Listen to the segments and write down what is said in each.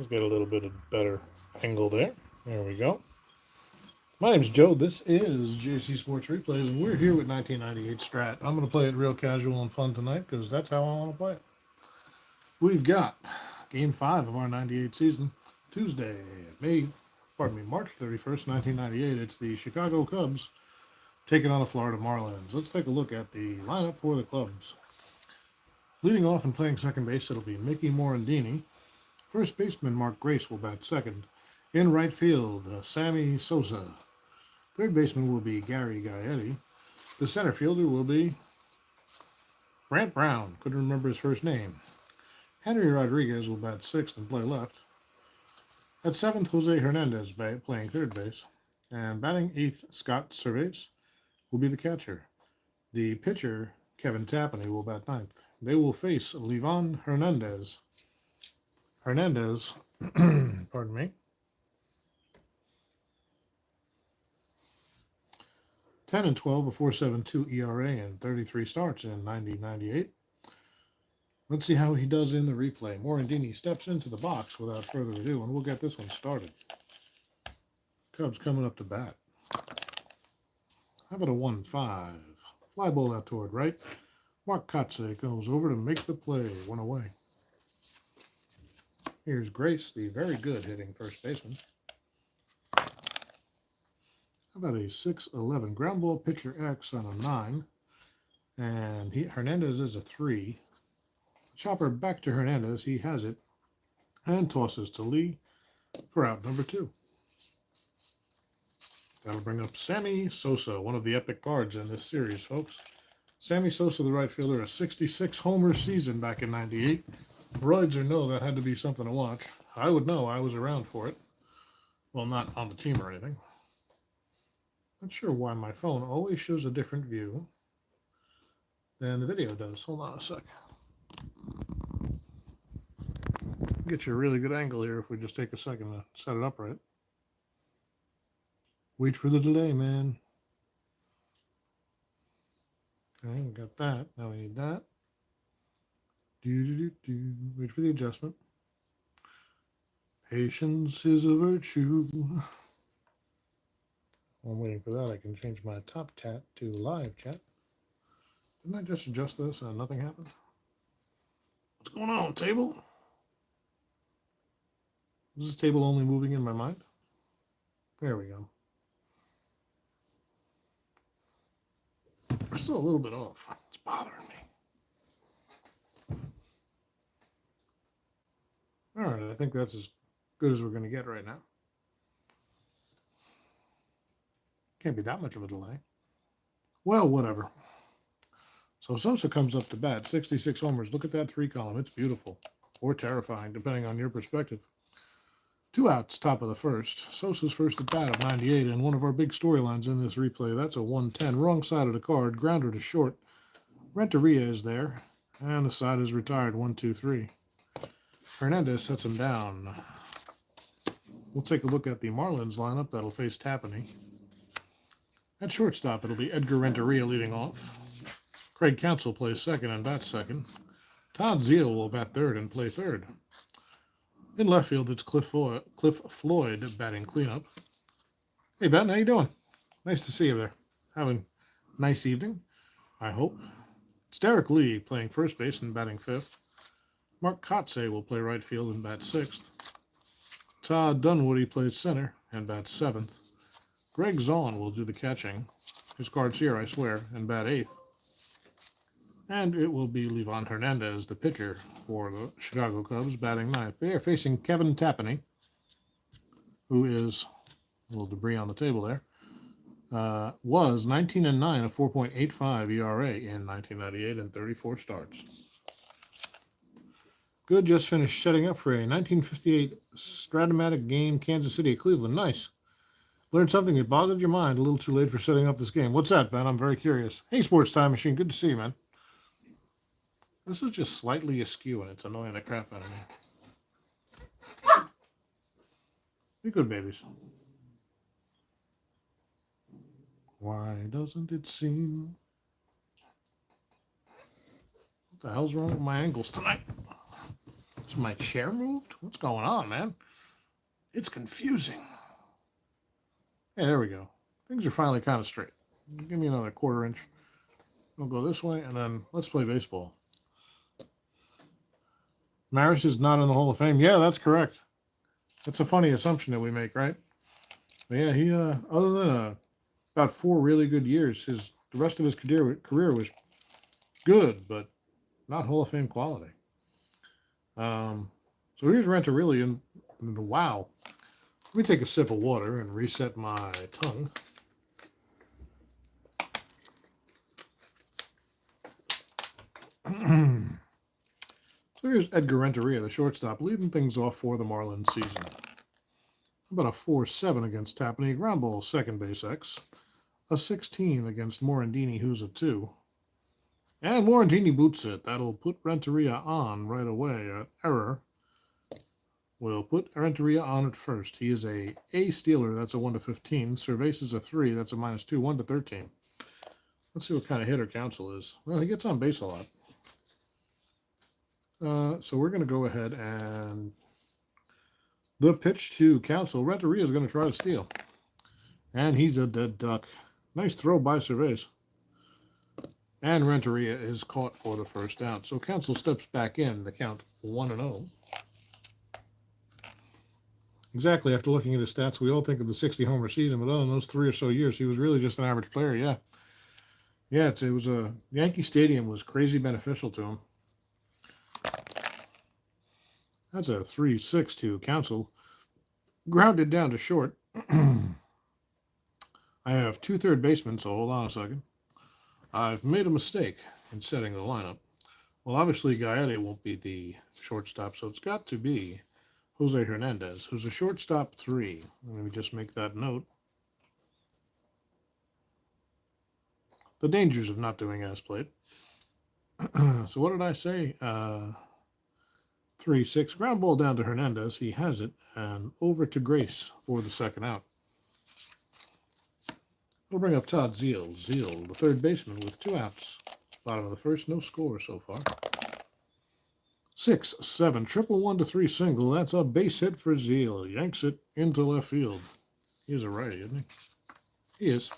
Let's get a little bit of better angle there. There we go. My name's Joe. This is JC Sports Replays, and we're here with 1998 Strat. I'm going to play it real casual and fun tonight because that's how I want to play it. We've got Game 5 of our 98 season, Tuesday, March 31st, 1998. It's the Chicago Cubs taking on the Florida Marlins. Let's take a look at the lineup for the Cubs. Leading off and playing second base, it'll be Mickey Morandini. First baseman Mark Grace will bat second. In right field, Sammy Sosa. Third baseman will be Gary Gaetti. The center fielder will be Brant Brown. Couldn't remember his first name. Henry Rodriguez will bat sixth and play left. At seventh, Jose Hernandez playing third base. And batting eighth, Scott Cervais will be the catcher. The pitcher, Kevin Tapani, will bat ninth. They will face Livan Hernandez. Hernandez, pardon me, 10 and 12, a 4.72 ERA, and 33 starts in 1998. Let's see how he does in the replay. Morandini steps into the box without further ado, and we'll get this one started. Cubs coming up to bat. How about a 1-5? Fly ball out toward right. Mark Kotze goes over to make the play. One away. Here's Grace, the very good hitting first baseman. How about a 6-11 ground ball pitcher X on a 9. And Hernandez is a 3. Chopper back to Hernandez. He has it. And tosses to Lee for out number 2. That'll bring up Sammy Sosa, one of the epic cards in this series, folks. Sammy Sosa, the right fielder, a 66 homer season back in 98. Roids or no, that had to be something to watch. I would know. I was around for it. Well, not on the team or anything. Not sure why my phone always shows a different view than the video does. Hold on a sec. Get you a really good angle here if we just take a second to set it up right. Wait for the delay, man. Okay, we got that. Now we need that. Wait for the adjustment. Patience is a virtue. While I'm waiting for that, I can change my top chat to live chat. Didn't I just adjust this and nothing happened? What's going on, table? Is this table only moving in my mind? There we go. We're still a little bit off. It's bothering me. All right, I think that's as good as we're going to get right now. Can't be that much of a delay. Well, whatever. So Sosa comes up to bat, 66 homers. Look at that 3 column. It's beautiful or terrifying, depending on your perspective. 2 outs, top of the first. Sosa's first at bat of 98, and one of our big storylines in this replay. That's a 110, wrong side of the card, grounder to short. Renteria is there, and the side is retired, 1-2-3. Hernandez sets him down. We'll take a look at the Marlins lineup that'll face Tapani. At shortstop, it'll be Edgar Renteria leading off. Craig Counsell plays second and bats second. Todd Zeile will bat third and play third. In left field, it's Cliff Floyd batting cleanup. Hey, Ben, how you doing? Nice to see you there. Having a nice evening, I hope. It's Derek Lee playing first base and batting fifth. Mark Kotze will play right field and bat sixth. Todd Dunwoody plays center and bats seventh. Greg Zahn will do the catching. His card's here, I swear, and bat eighth. And it will be Livan Hernandez, the pitcher for the Chicago Cubs, batting ninth. They are facing Kevin Tapani, who is a little debris on the table there. Was 19 and 9, a 4.85 ERA in 1998 and 34 starts. Good, just finished setting up for a 1958 Stratomatic game, Kansas City at Cleveland. Nice. Learned something that bothered your mind. A little too late for setting up this game. What's that, Ben? I'm very curious. Hey, Sports Time Machine. Good to see you, man. This is just slightly askew, and it's annoying the crap out of me. Be good, babies. Why doesn't it seem? What the hell's wrong with my angles tonight? Is my chair moved? What's going on, man? It's confusing. Hey, there we go. Things are finally kind of straight. Give me another 1/4 inch. We'll go this way, and then let's play baseball. Maris is not in the Hall of Fame. Yeah, that's correct. That's a funny assumption that we make, right? But yeah, he other than about 4 really good years, the rest of his career was good, but not Hall of Fame quality. So here's Renteria, and wow. Let me take a sip of water and reset my tongue. So here's Edgar Renteria, the shortstop, leading things off for the Marlins season. About a 4-7 against Tapani, ground ball second base X. A 16 against Morandini, who's a 2. And Morandini boots it. That'll put Renteria on right away. Error will put Renteria on at first. He is a stealer. That's a 1-15. Cervase is a 3. That's a -2. 1-13. Let's see what kind of hitter Counsell is. Well, he gets on base a lot. So we're going to go ahead and the pitch to Counsell. Renteria is going to try to steal. And he's a dead duck. Nice throw by Cervase. And Renteria is caught for the first out. So Counsell steps back in to count 1-0. Exactly, after looking at his stats, we all think of the 60-homer season, but other than those 3 or so years, he was really just an average player, yeah. Yeah, it was Yankee Stadium was crazy beneficial to him. That's a 3-6 to Counsell. Grounded down to short. I have 2 third basemen, so hold on a second. I've made a mistake in setting the lineup. Well, obviously, Gaetti won't be the shortstop, so it's got to be Jose Hernandez, who's a shortstop 3. Let me just make that note. The dangers of not doing as played. So what did I say? 3-6. Ground ball down to Hernandez. He has it. And over to Grace for the second out. We'll bring up Todd Zeal. Zeal, the third baseman, with 2 outs. Bottom of the first, no score so far. 6-7. Triple 1-3 single. That's a base hit for Zeal. Yanks it into left field. He's a righty, isn't he? He is.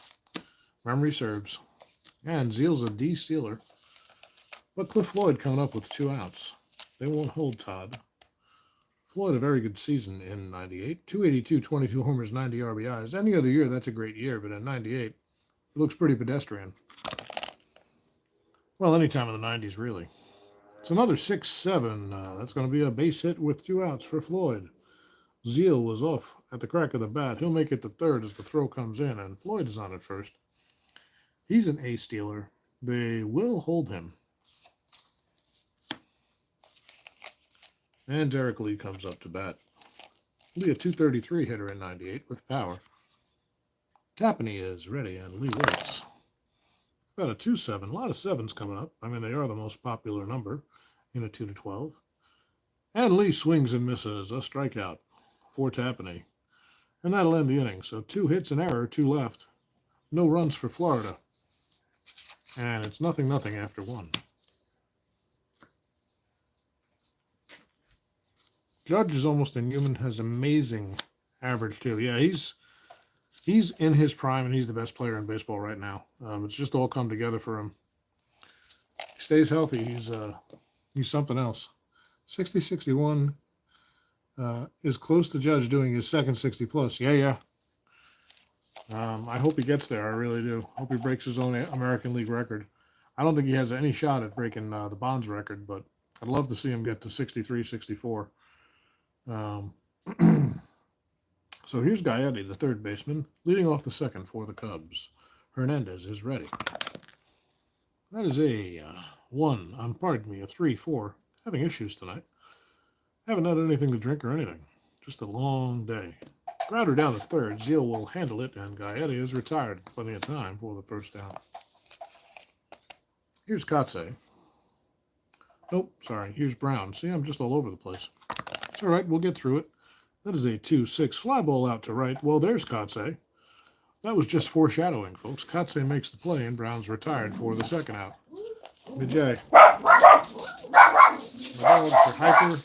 Memory serves. And Zeal's a D stealer. But Cliff Floyd coming up with 2 outs. They won't hold Todd. Floyd, a very good season in 98. 282, 22 homers, 90 RBIs. Any other year, that's a great year, but in 98, it looks pretty pedestrian. Well, any time in the 90s, really. It's another 6-7. That's going to be a base hit with 2 outs for Floyd. Zeal was off at the crack of the bat. He'll make it to third as the throw comes in, and Floyd is on at first. He's an A stealer. They will hold him. And Derek Lee comes up to bat. He'll be a 233 hitter in 98 with power. Tapani is ready, and Lee waits. About a 2-7. A lot of 7s coming up. I mean, they are the most popular number in a 2-12. And Lee swings and misses. A strikeout for Tapani. And that'll end the inning. So 2 hits, an error, 2 left. No runs for Florida. And it's 0-0 after 1. Judge is almost inhuman, has amazing average too. Yeah, he's in his prime, and he's the best player in baseball right now. It's just all come together for him. He stays healthy. He's something else. 60-61 is close to Judge doing his second 60-plus. Yeah. I hope he gets there. I really do. Hope he breaks his own American League record. I don't think he has any shot at breaking the Bonds record, but I'd love to see him get to 63, 64. So here's Gaetti, the third baseman, leading off the second for the Cubs. Hernandez is ready. That is a 3-4. Having issues tonight. Haven't had anything to drink or anything. Just a long day. Grounder down to third. Zeal will handle it, and Gaetti is retired. Plenty of time for the first down. Here's Kotze. Nope, sorry. Here's Brown. See, I'm just all over the place. It's all right. We'll get through it. That is a 2-6. Fly ball out to right. Well, there's Kotze. That was just foreshadowing, folks. Kotze makes the play, and Brown's retired for the second out. Good day. The dogs are hyper.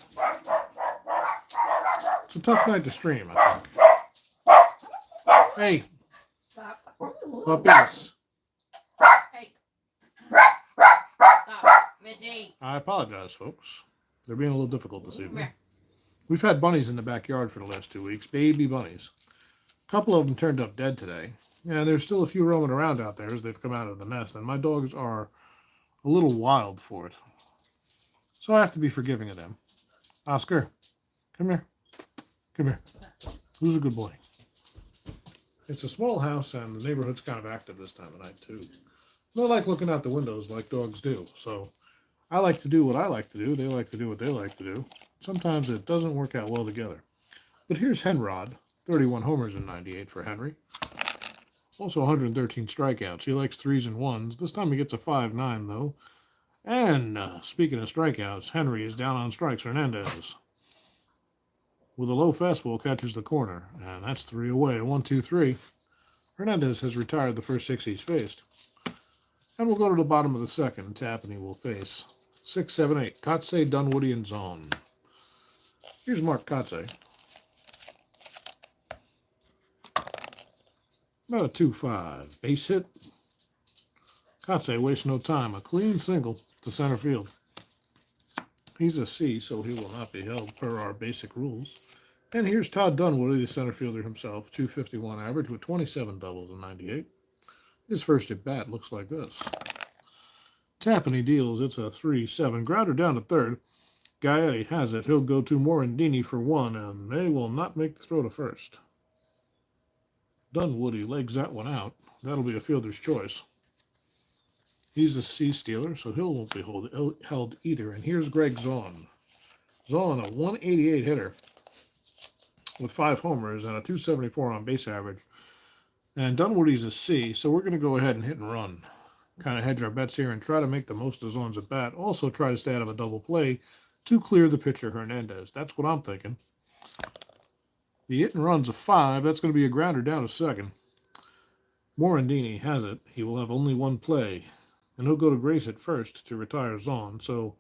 It's a tough night to stream, I think. Hey. Stop. Puppies. Hey. Stop. Midgie. I apologize, folks. They're being a little difficult this evening. Yeah. We've had bunnies in the backyard for the last 2 weeks. Baby bunnies. A couple of them turned up dead today. Yeah, there's still a few roaming around out there as they've come out of the nest, and my dogs are a little wild for it. So I have to be forgiving of them. Oscar, come here. Come here. Who's a good boy? It's a small house, and the neighborhood's kind of active this time of night, too. They like looking out the windows like dogs do. So I like to do what I like to do. They like to do what they like to do. Sometimes it doesn't work out well together. But here's Henrod. 31 homers in 98 for Henry. Also 113 strikeouts. He likes 3s and 1s. This time he gets a 5.9, though. And speaking of strikeouts, Henry is down on strikes. Hernandez, with a low fastball, catches the corner. And that's 3 away. 1-2-3. Hernandez has retired the first 6 he's faced. And we'll go to the bottom of the second. Tapani will face 6, 7, 8. Kotze, Dunwoody, and Zone. Here's Mark Kotze. About a 2-5. Base hit. Kotze wastes no time. A clean single to center field. He's a C, so he will not be held per our basic rules. And here's Todd Dunwoody, the center fielder himself. 251 average with 27 doubles in 98. His first at bat looks like this. Tapani deals. It's a 3-7. Grounder down to third. Gaetti has it. He'll go to Morandini for 1, and they will not make the throw to first. Dunwoody legs that one out. That'll be a fielder's choice. He's a C stealer, so he won't be held either. And here's Greg Zahn. Zahn, a 188 hitter with 5 homers and a 274 on base average. And Dunwoody's a C, so we're going to go ahead and hit and run. Kind of hedge our bets here and try to make the most of Zahn's at bat. Also try to stay out of a double play to clear the pitcher Hernandez. That's what I'm thinking. The hit and run's a 5. That's going to be a grounder down to second. Morandini has it. He will have only 1 play. And he'll go to Grace at first to retire Zahn. So,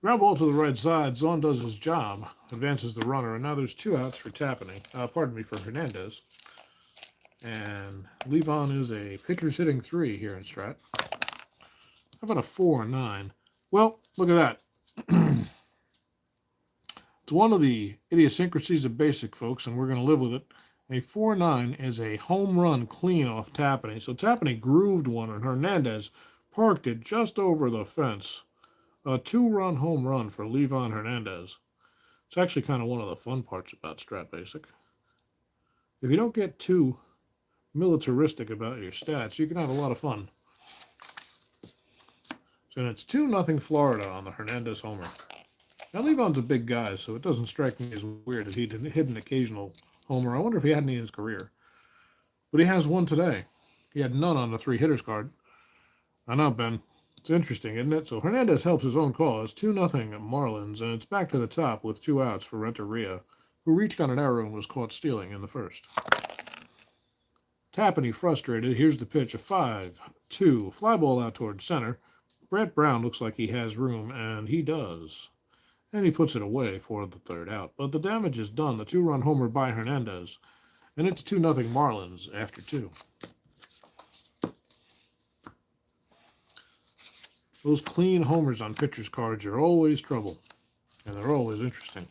ground ball to the right side. Zahn does his job. Advances the runner. And now there's 2 outs for Tapani. For Hernandez. And Levon is a pitcher's hitting 3 here in Strat. How about a 4-9? Well, look at that. It's one of the idiosyncrasies of basic, folks, and we're going to live with it. A 4-9 is a home run clean off Tapani. So Tapani grooved one, and Hernandez parked it just over the fence. A 2-run home run for Levon Hernandez. It's actually kind of one of the fun parts about Strat Basic. If you don't get too militaristic about your stats, you can have a lot of fun. So it's 2-0 Florida on the Hernandez homer. Now, Levon's a big guy, so it doesn't strike me as weird that he didn't hit an occasional homer. I wonder if he had any in his career. But he has one today. He had none on the 3 hitters card. I know, Ben. It's interesting, isn't it? So Hernandez helps his own cause. 2-0 Marlins, and it's back to the top with 2 outs for Renteria, who reached on an error and was caught stealing in the first. Tapani frustrated. Here's the pitch. A 5-2. Fly ball out towards center. Brett Brown looks like he has room, and he does. And he puts it away for the 3rd out. But the damage is done. The 2-run homer by Hernandez. And it's 2-0 Marlins after 2. Those clean homers on pitchers' cards are always trouble. And they're always interesting.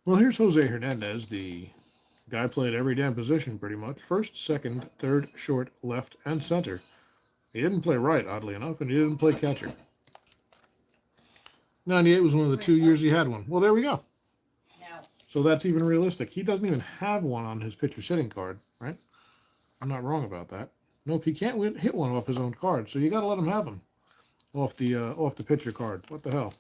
Well, here's Jose Hernandez. The guy played every damn position pretty much. First, second, third, short, left, and center. He didn't play right, oddly enough, and he didn't play catcher. 98 was one of the 2 years he had one. Well, there we go. No. So that's even realistic. He doesn't even have one on his pitcher's hitting card, right? I'm not wrong about that. Nope, he can't hit one off his own card, so you got to let him have them off the pitcher card. What the hell?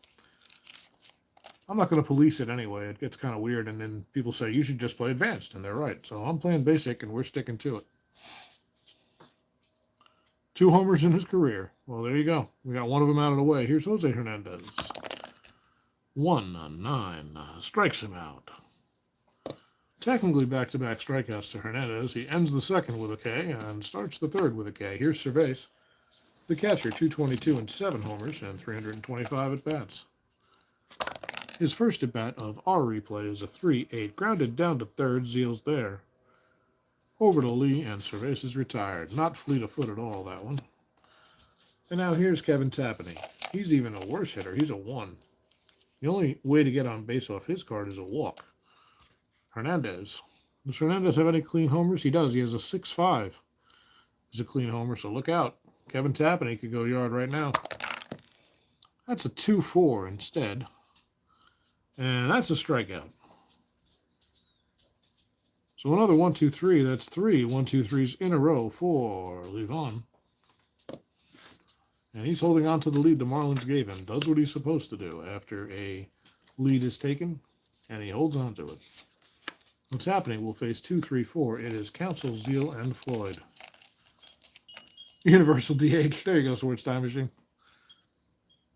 I'm not going to police it anyway. It gets kind of weird, and then people say, you should just play advanced, and they're right. So I'm playing basic, and we're sticking to it. 2 homers in his career. Well, there you go. We got one of them out of the way. Here's Jose Hernandez. 1-9. Strikes him out. Technically back-to-back strikeouts to Hernandez. He ends the second with a K and starts the third with a K. Here's Cervais, the catcher, 222 and 7 homers and 325 at-bats. His first at bat of our replay is a 3-8. Grounded down to third. Zeal's there. Over to Lee, and Cervasis retired. Not fleet of foot at all, that one. And now here's Kevin Tapani. He's even a worse hitter. He's a 1. The only way to get on base off his card is a walk. Hernandez. Does Hernandez have any clean homers? He does. He has a 6-5. He's a clean homer, so look out. Kevin Tapani could go yard right now. That's a 2-4 instead. And that's a strikeout. So another 1, 2, 3. That's 3 1, 2, 3s in a row for Levon. And he's holding on to the lead the Marlins gave him. Does what he's supposed to do after a lead is taken, and he holds on to it. What's happening? We'll face 2, 3, 4. It is Counsell, Zeal, and Floyd. Universal DH. There you go, Sports Time Machine.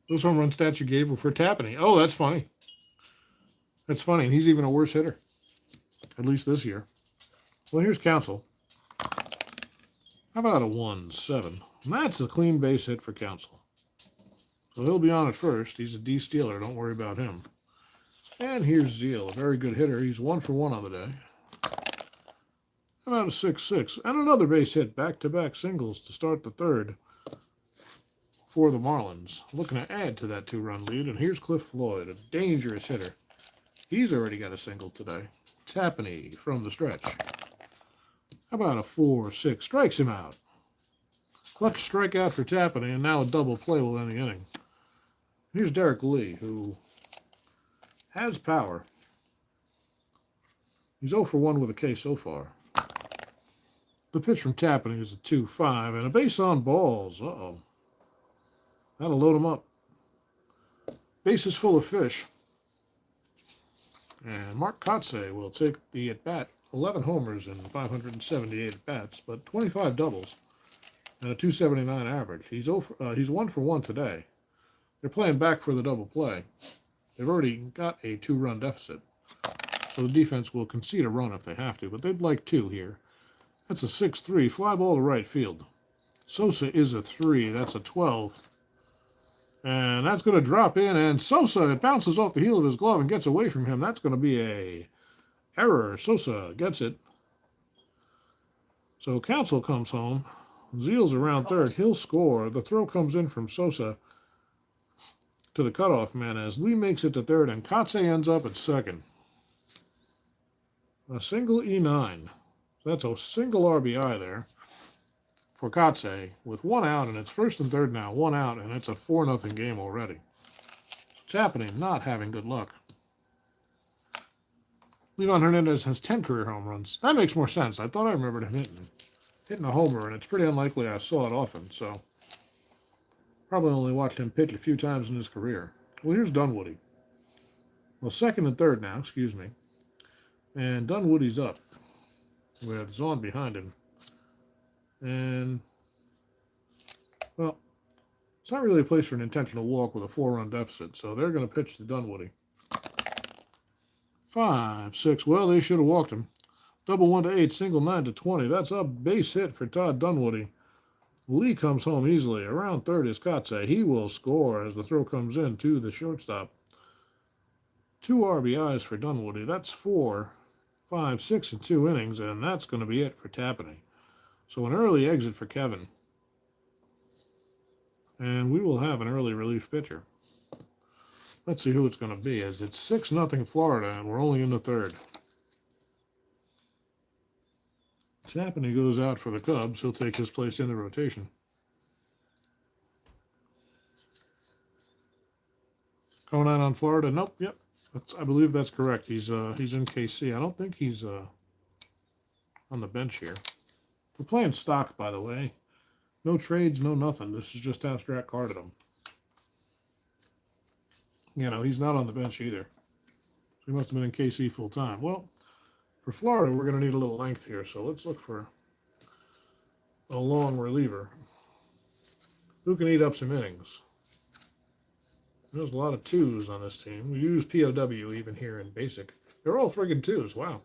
Those home run stats you gave were for Tapani. Oh, that's funny. That's funny. And he's even a worse hitter. At least this year. Well, here's Counsell. How about a 1-7? And that's a clean base hit for Counsell. So he'll be on at first. He's a D-stealer. Don't worry about him. And here's Zeal, a very good hitter. He's 1 for 1 on the day. How about a 6-6? And another base hit. Back-to-back singles to start the third for the Marlins. Looking to add to that 2-run lead. And here's Cliff Floyd, a dangerous hitter. He's already got a single today. Tapani from the stretch. How about a 4-6? Strikes him out. Clutch strikeout for Tapani, and now a double play will end the inning. Here's Derek Lee, who has power. He's 0 for 1 with a K so far. The pitch from Tapani is a 2-5, and a base on balls. Uh-oh. That'll load him up. Base is full of fish. And Mark Kotze will take the at-bat. 11 homers and 578 at-bats, but 25 doubles and a 279 average. He's 1 for 1 today. They're playing back for the double play. They've already got a 2-run deficit, so the defense will concede a run if they have to, but they'd like 2 here. That's a 6-3, fly ball to right field. Sosa is a 3, that's a 12. And that's going to drop in, and Sosa, it bounces off the heel of his glove and gets away from him. That's going to be a error. Sosa gets it. So Counsell comes home. Zeal's around third. He'll score. The throw comes in from Sosa to the cutoff man as Lee makes it to third, and Kotze ends up at second. A single E9. That's a single RBI there for Kotze with 1 out, and it's first and third now. 1 out, and it's a 4-0 game already. It's happening, not having good luck. Levon Hernandez has 10 career home runs. That makes more sense. I thought I remembered him hitting a homer, and it's pretty unlikely I saw it often, so probably only watched him pitch a few times in his career. Well, here's Dunwoody. Well, second and third now, excuse me. And Dunwoody's up with Zahn behind him. And, well, it's not really a place for an intentional walk with a 4-run deficit, so they're going to pitch to Dunwoody. 5-6. Well, they should have walked him. Double 1 to 8, single 9 to 20. That's a base hit for Todd Dunwoody. Lee comes home easily. Around third is Kotze. He will score as the throw comes in to the shortstop. 2 RBIs for Dunwoody. That's 4, 5, 6 in 2 innings, and that's going to be it for Tapani. So an early exit for Kevin. And we will have an early relief pitcher. Let's see who it's going to be, as it's 6-0 Florida, and we're only in the third. Tapani goes out for the Cubs. He'll take his place in the rotation. Going out on Florida? Nope. Yep. I believe that's correct. He's in KC. I don't think he's on the bench here. We're playing stock, by the way. No trades, no nothing. This is just how Strat carded him. You know, he's not on the bench either. So he must have been in KC full time. Well, for Florida, we're going to need a little length here. So let's look for a long reliever who can eat up some innings. There's a lot of 2s on this team. We use POW even here in basic. They're all friggin' 2s. Wow.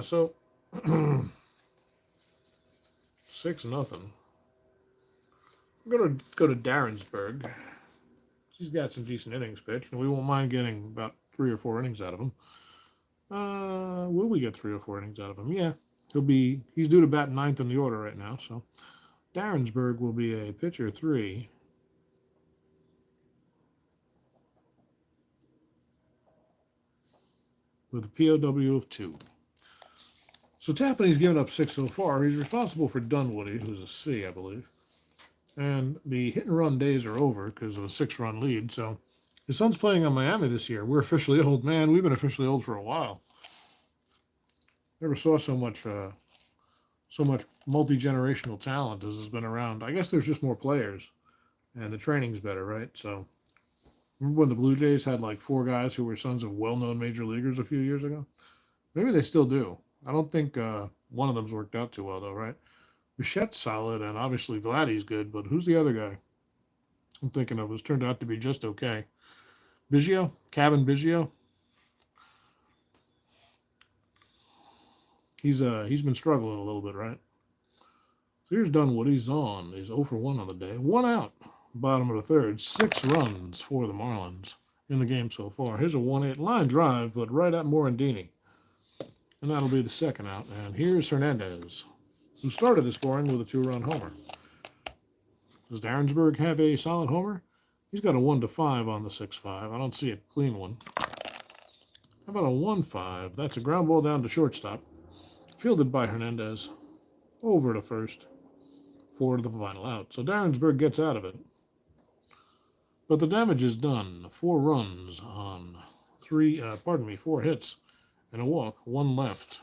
So 6-0. I'm going to go to Darrensburg. He's got some decent innings pitched, and we won't mind getting about 3 or 4 innings out of him. Will we get 3 or 4 innings out of him? Yeah. He's due to bat ninth in the order right now, so Darrensburg will be a pitcher 3. With a POW of 2. So Tapani's given up 6 so far. He's responsible for Dunwoody, who's a C, I believe. And the hit and run days are over because of a 6-run lead. So his son's playing on Miami this year. We're officially old. Man, we've been officially old for a while. Never saw so much multi-generational talent as has been around. I guess there's just more players, and the training's better, right? So remember when the Blue Jays had like 4 guys who were sons of well-known major leaguers a few years ago? Maybe they still do. I don't think one of them's worked out too well, though, right? Bichette's solid, and obviously Vladdy's good, but who's the other guy I'm thinking of who's turned out to be just okay? Biggio? Kevin Biggio? He's been struggling a little bit, right? So here's Dunwoody's on. He's 0 for 1 on the day. 1 out, bottom of the third. 6 runs for the Marlins in the game so far. Here's a 1-8 line drive, but right at Morandini. And that'll be the second out. And here's Hernandez, who started the scoring with a 2-run homer. Does Darrensburg have a solid homer? He's got a 1-5 on the 6-5. I don't see a clean one. How about a 1-5? That's a ground ball down to shortstop. Fielded by Hernandez. Over to first. For the final out. So Darrensburg gets out of it. But the damage is done. 4 runs on 4 hits and a walk. 1 left.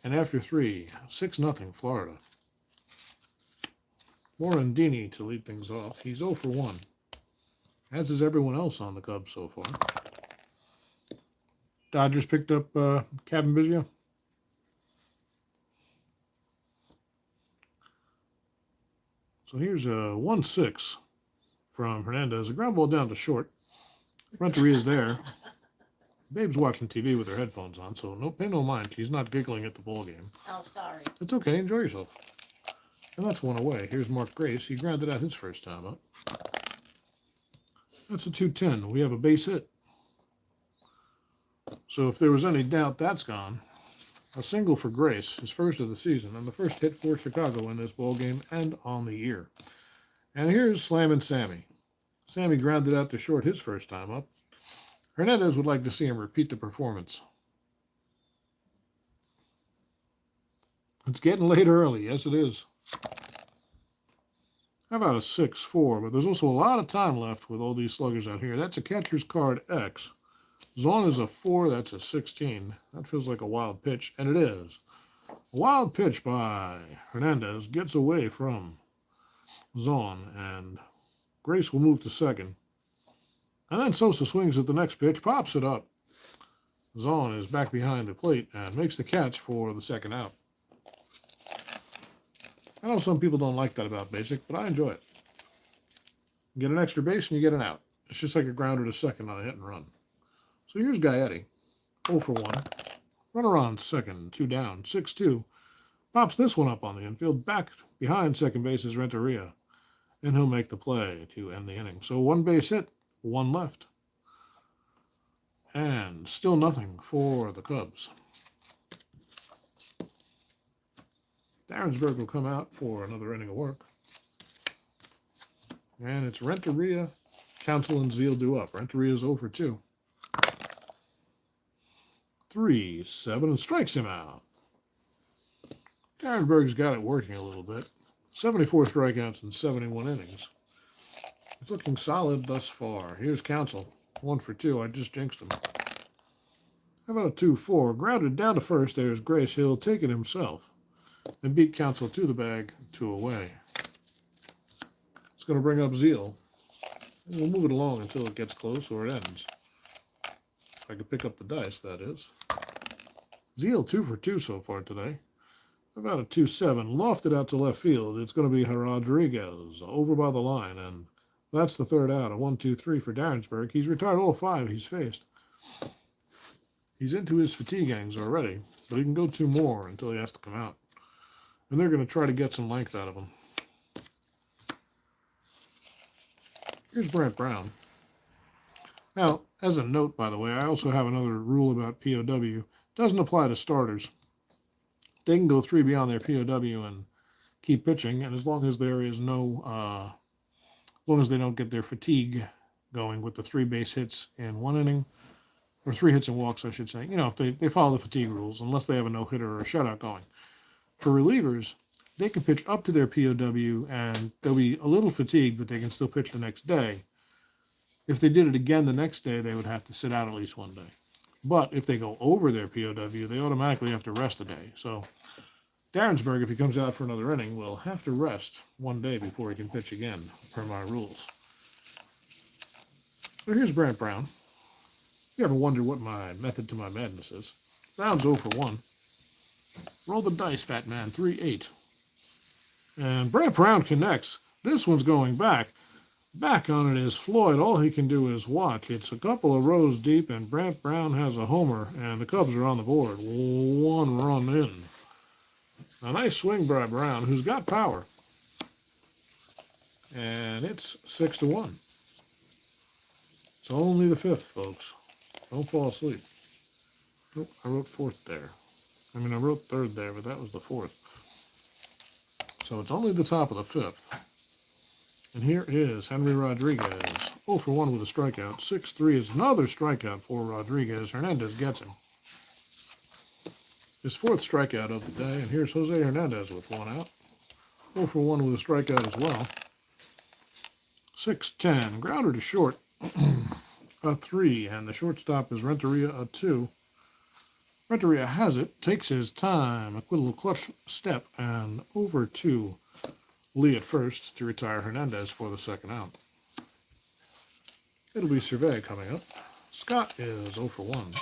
And after 3, 6-0 Florida. Morandini to lead things off. He's 0 for 1. As is everyone else on the Cubs so far. Dodgers picked up Kevin Biggio. So here's a 1-6 from Hernandez. A ground ball down to short. Renteria's there. Babe's watching TV with her headphones on, so pay no mind. She's not giggling at the ball game. Oh, sorry. It's okay. Enjoy yourself. And that's 1 away. Here's Mark Grace. He grounded out his first time up. That's a 2-10. We have a base hit. So if there was any doubt, that's gone. A single for Grace, his first of the season, and the first hit for Chicago in this ball game and on the year. And here's Slammin' Sammy. Sammy grounded out to short his first time up. Hernandez would like to see him repeat the performance. It's getting late early. Yes, it is. How about a 6-4? But there's also a lot of time left with all these sluggers out here. That's a catcher's card X. Zon is a 4. That's a 16. That feels like a wild pitch, and it is. A wild pitch by Hernandez gets away from Zon, and Grace will move to second. And then Sosa swings at the next pitch, pops it up. Zon is back behind the plate and makes the catch for the second out. I know some people don't like that about basic, but I enjoy it. You get an extra base and you get an out. It's just like a grounder to second on a hit and run. So here's Gaetti, 0 for 1. Runner on second, 2 down, 6-2. Pops this one up on the infield, back behind second base is Renteria. And he'll make the play to end the inning. So 1 base hit, 1 left. And still nothing for the Cubs. Darrensburg will come out for another inning of work. And it's Renteria, Counsell, and Zeal due up. Renteria's 0 for 2. 3-7 and strikes him out. Darrensburg's got it working a little bit. 74 strikeouts in 71 innings. It's looking solid thus far. Here's Counsell, 1 for 2. I just jinxed him. How about a 2-4? Grounded down to first. There's Grace. He'll take it himself and beat Counsell to the bag, 2 away. It's going to bring up Zeal. And we'll move it along until it gets close or it ends. If I could pick up the dice, that is. Zeal 2 for 2 so far today. About a 2-7. Lofted out to left field. It's going to be Rodriguez over by the line. And that's the third out. A 1-2-3 for Darrensburg. He's retired all 5 he's faced. He's into his fatigue innings already. But he can go 2 more until he has to come out. And they're going to try to get some length out of him. Here's Brant Brown. Now, as a note, by the way, I also have another rule about POW. Doesn't apply to starters. They can go 3 beyond their POW and keep pitching, and as long as there is no, as long as they don't get their fatigue going with the 3 base hits in 1 inning, or 3 hits and walks, I should say. You know, if they follow the fatigue rules, unless they have a no-hitter or a shutout going. For relievers, they can pitch up to their POW, and they'll be a little fatigued, but they can still pitch the next day. If they did it again the next day, they would have to sit out at least 1 day. But if they go over their POW, they automatically have to rest a day. So Darrensburg, if he comes out for another inning, will have to rest 1 day before he can pitch again, per my rules. So here's Brant Brown. You ever wonder what my method to my madness is? Brown's 0 for 1. Roll the dice, fat man. 3-8. And Brant Brown connects. This one's going back. Back on it is Floyd. All he can do is watch. It's a couple of rows deep, and Brant Brown has a homer, and the Cubs are on the board. 1 run in. A nice swing by Brown, who's got power. And it's 6-1. It's only the 5th, folks. Don't fall asleep. Nope, I wrote 4th there. I mean, I wrote 3rd there, but that was the 4th. So it's only the top of the 5th. And here is Henry Rodriguez. 0 for 1 with a strikeout. 6-3 is another strikeout for Rodriguez. Hernandez gets him. His 4th strikeout of the day. And here's Jose Hernandez with 1 out. 0 for 1 with a strikeout as well. 6-10. Grounder to short. A 3. And the shortstop is Renteria, a 2. Renteria has it. Takes his time. A little clutch step. And over to Lee at first to retire Hernandez for the 2nd out. It'll be Survey coming up. Scott is 0 for 1.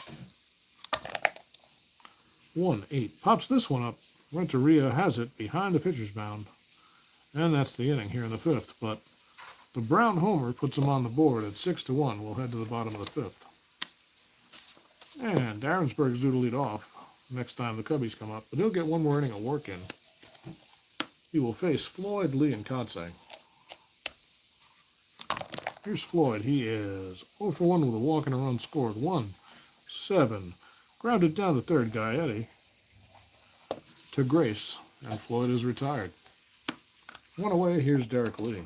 1-8. Pops this one up. Renteria has it behind the pitcher's mound. And that's the inning here in the 5th. But the Brown homer puts him on the board at 6-1. We'll head to the bottom of the 5th. And Darrensburg's due to lead off next time the Cubbies come up. But he'll get 1 more inning of work in. He will face Floyd, Lee, and Kotsay. Here's Floyd. He is 0 for 1 with a walk and a run scored. 1-7. Grounded down to 3rd, Gaetti to Grace. And Floyd is retired. 1 away. Here's Derek Lee.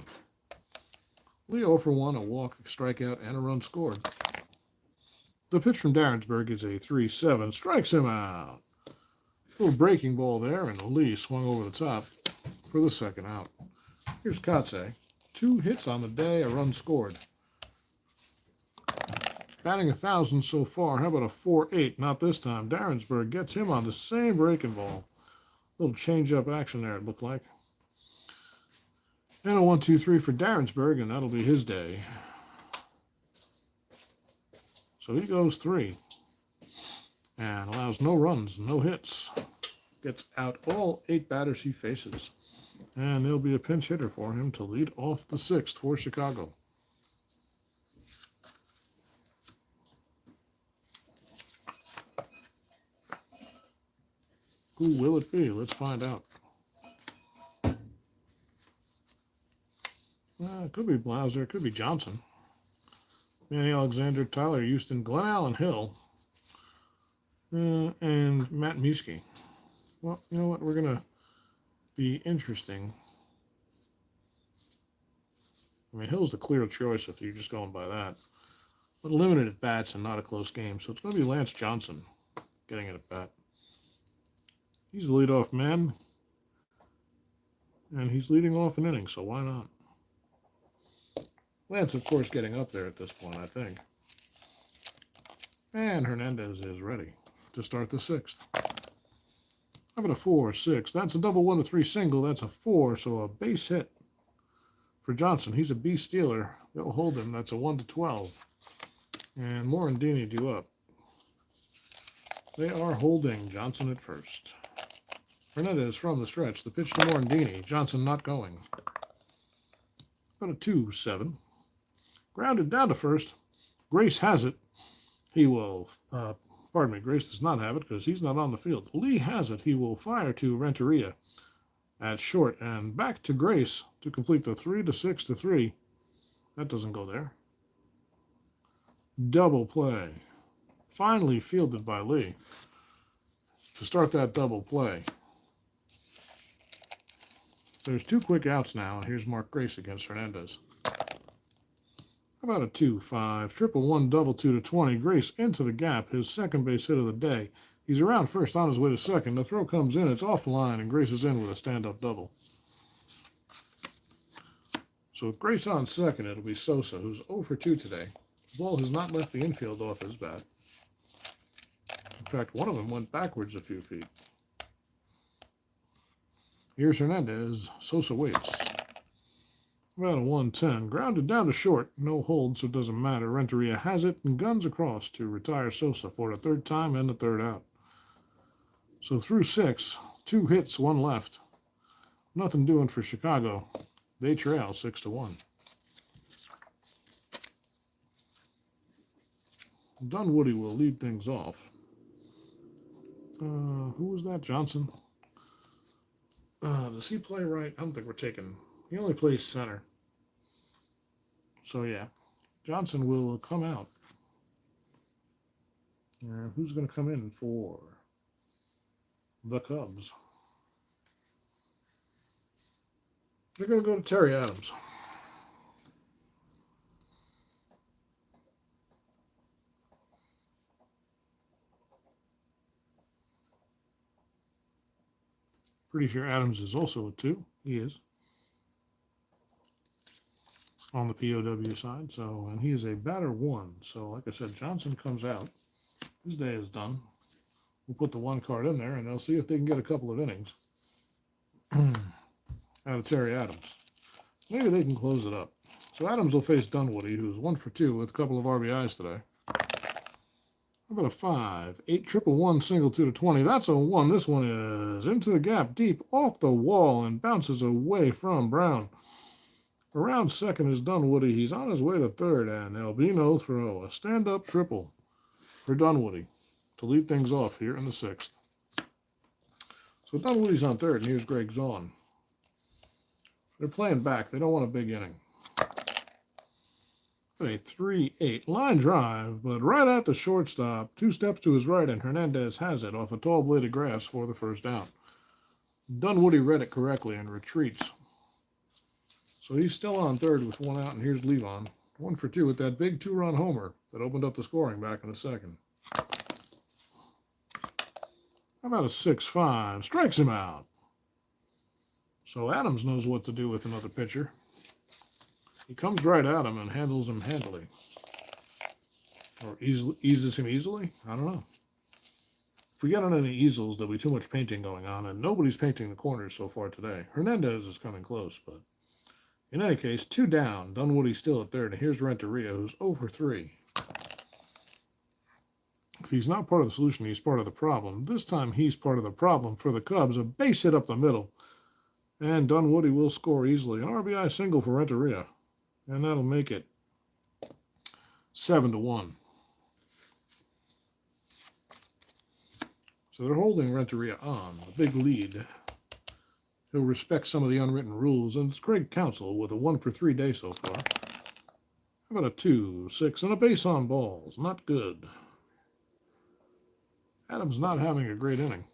Lee 0 for 1, a walk, a strikeout, and a run scored. The pitch from Darrensburg is a 3-7. Strikes him out. Little breaking ball there, and Lee swung over the top for the 2nd out. Here's Kotsay. 2 hits on the day, a run scored. Batting 1,000 so far. How about a 4-8? Not this time. Darrensburg gets him on the same breaking ball. Little change-up action there, it looked like. And a 1-2-3 for Darrensburg, and that'll be his day. So he goes 3. And allows no runs, no hits. Gets out all 8 batters he faces. And there'll be a pinch hitter for him to lead off the 6th for Chicago. Who will it be? Let's find out. It could be Blauser. It could be Johnson. Manny Alexander, Tyler Houston, Glenn Allen Hill, and Matt Muskie. Well, you know what? We're going to be interesting. I mean, Hill's the clear choice if you're just going by that. But limited at bats and not a close game. So it's going to be Lance Johnson getting it at bat. He's the leadoff man. And he's leading off an inning, so why not? Lance, of course, getting up there at this point, I think. And Hernandez is ready to start the 6th. How about a 4-6? That's a double 1-3 single. That's a 4, so a base hit for Johnson. He's a B stealer. They'll hold him. That's a 1-12. And Morandini due up. They are holding Johnson at first. Hernandez from the stretch. The pitch to Morandini. Johnson not going. About a 2-7. Grounded down to first. Grace has it. He will, pardon me, Grace does not have it because he's not on the field. Lee has it. He will fire to Renteria at short and back to Grace to complete the 3-6-3. That doesn't go there. Double play. Finally fielded by Lee to start that double play. There's 2 quick outs now, and here's Mark Grace against Hernandez. How about a 2-5, triple one, double 2 to 20. Grace into the gap, his second base hit of the day. He's around first on his way to second. The throw comes in, it's off the line, and Grace is in with a stand-up double. So with Grace on second, it'll be Sosa, who's 0 for 2 today. The ball has not left the infield off his bat. In fact, one of them went backwards a few feet. Here's Hernandez. Sosa waits. About a 1-10. Grounded down to short. No hold, so it doesn't matter. Renteria has it and guns across to retire Sosa for the 3rd time and the 3rd out. So through 6, 2 hits, 1 left. Nothing doing for Chicago. They trail 6-1. Dunwoody will lead things off. Who was that? Johnson? Does he play right? I don't think we're taking... He only plays center. So, yeah. Johnson will come out. Who's going to come in for the Cubs? They're going to go to Terry Adams. Pretty sure Adams is also a 2. He is. On the POW side. So, and he is a batter 1. So, like I said, Johnson comes out. His day is done. We'll put the 1 card in there, and they'll see if they can get a couple of innings out of Terry Adams. Maybe they can close it up. So, Adams will face Dunwoody, who's 1 for 2 with a couple of RBIs today. How about a 5? 8, triple one, single 2 to 20. That's a 1. This one is into the gap, deep, off the wall, and bounces away from Brown. Around second is Dunwoody. He's on his way to third, and there'll be no throw. A stand-up triple for Dunwoody to lead things off here in the 6th. So Dunwoody's on third, and here's Greg Zaun. They're playing back. They don't want a big inning. A 3-8 line drive, but right at the shortstop. 2 steps to his right, and Hernandez has it off a tall blade of grass for the 1st out. Dunwoody read it correctly and retreats. So he's still on third with 1 out, and here's Levon. 1 for 2 with that big 2-run homer that opened up the scoring back in the 2nd. How about a 6-5? Strikes him out. So Adams knows what to do with another pitcher. He comes right at him and handles him handily. Or eases him easily? I don't know. If we get on any easels, there'll be too much painting going on, and nobody's painting the corners so far today. Hernandez is coming close, but in any case, 2 down. Dunwoody's still at third, and here's Renteria, who's 0 for 3. If he's not part of the solution, he's part of the problem. This time, he's part of the problem for the Cubs. A base hit up the middle, and Dunwoody will score easily. An RBI single for Renteria, and that'll make it 7-1. So they're holding Renteria on, a big lead. He'll respect some of the unwritten rules, and it's Craig Counsell with a 1 for 3 day so far. How about a 2, 6, and a base on balls? Not good. Adams not having a great inning.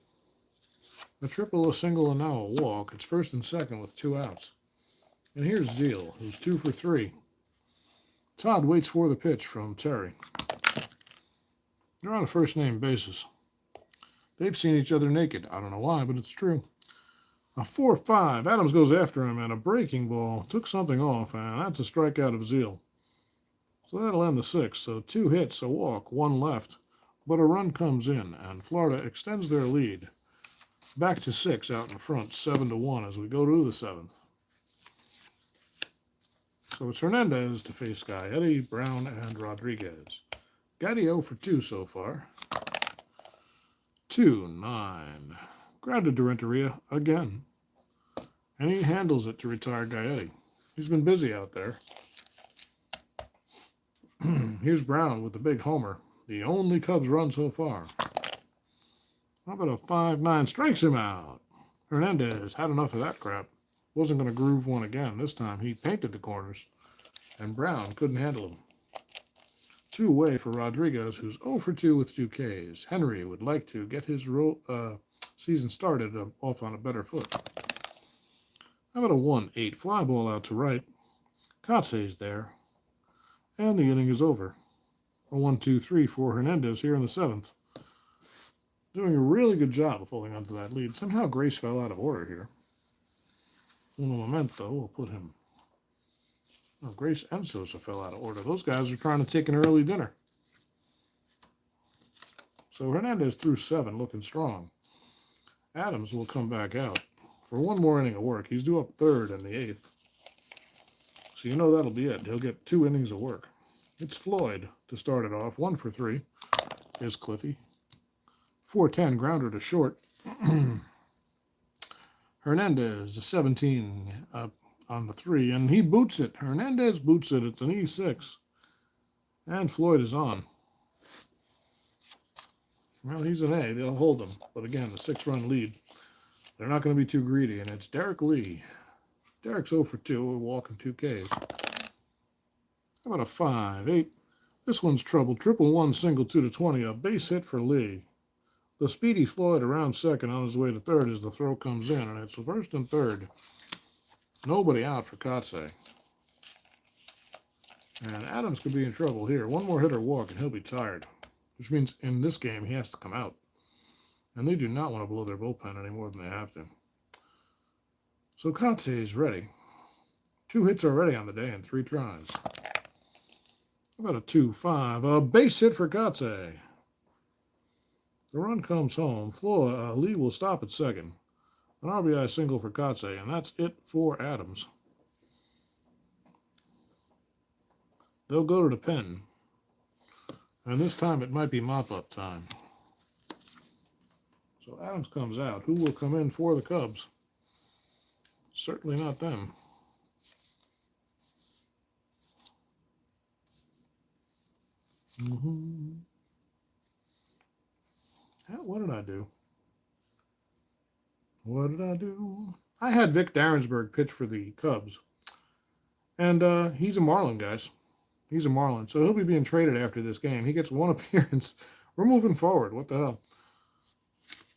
A triple, a single, and now a walk. It's 1st and 2nd with 2 outs. And here's Zeal, who's 2 for 3. Todd waits for the pitch from Terry. They're on a first-name basis. They've seen each other naked. I don't know why, but it's true. A 4-5. Adams goes after him, and a breaking ball took something off, and that's a strikeout of Zeal. So that'll end the 6th. So 2 hits, a walk, 1 left. But a run comes in, and Florida extends their lead. Back to 6 out in front, 7-1 as we go to the 7th. So it's Hernandez to face Gaetti, Brown, and Rodriguez. Gaetti 0 for 2 so far. 2-9. Grounded to Renteria again. And he handles it to retire Gaetti. He's been busy out there. Here's Brown with the big homer. The only Cubs run so far. How about a 5-9? Strikes him out. Hernandez had enough of that crap. Wasn't going to groove one again. This time he painted the corners. And Brown couldn't handle him. 2 away for Rodriguez, who's 0 for 2 with 2 Ks. Henry would like to get his season started off on a better foot. How about a 1-8 fly ball out to right? Kotze's there. And the inning is over. A 1-2-3 for Hernandez here in the 7th. Doing a really good job of holding onto that lead. Somehow Grace fell out of order here. Uno momento will put him. Oh, Grace and Sosa fell out of order. Those guys are trying to take an early dinner. So Hernandez threw 7, looking strong. Adams will come back out for 1 more inning of work. He's due up 3rd in the 8th. So you know that'll be it. He'll get 2 innings of work. It's Floyd to start it off. 1 for 3 is Cliffy. 4-10 grounder to short. Hernandez, 17 on the 3, and he boots it. Hernandez boots it. It's an E6. And Floyd is on. Well, he's an A. They'll hold him. But again, the 6-run lead. They're not going to be too greedy, and it's Derek Lee. Derek's 0 for 2. We're walking 2 Ks. How about a 5-8? This one's trouble. 1-1 single 2 to 20. A base hit for Lee. The speedy Floyd around second on his way to 3rd as the throw comes in, and it's 1st and 3rd. Nobody out for Kotze. And Adams could be in trouble here. 1 more hit or walk, and he'll be tired. Which means in this game, he has to come out. And they do not want to blow their bullpen any more than they have to. So Kotze is ready. 2 hits already on the day and 3 tries. How about a 2-5? A base hit for Kotze. The run comes home. Lee will stop at second. An RBI single for Kotze, and that's it for Adams. They'll go to the pen. And this time it might be mop-up time. So Adams comes out. Who will come in for the Cubs? Certainly not them. What did I do? What did I do? I had Vic Darrensburg pitch for the Cubs. And he's a Marlin, guys. He's a Marlin. So he'll be being traded after this game. He gets 1 appearance. We're moving forward. What the hell?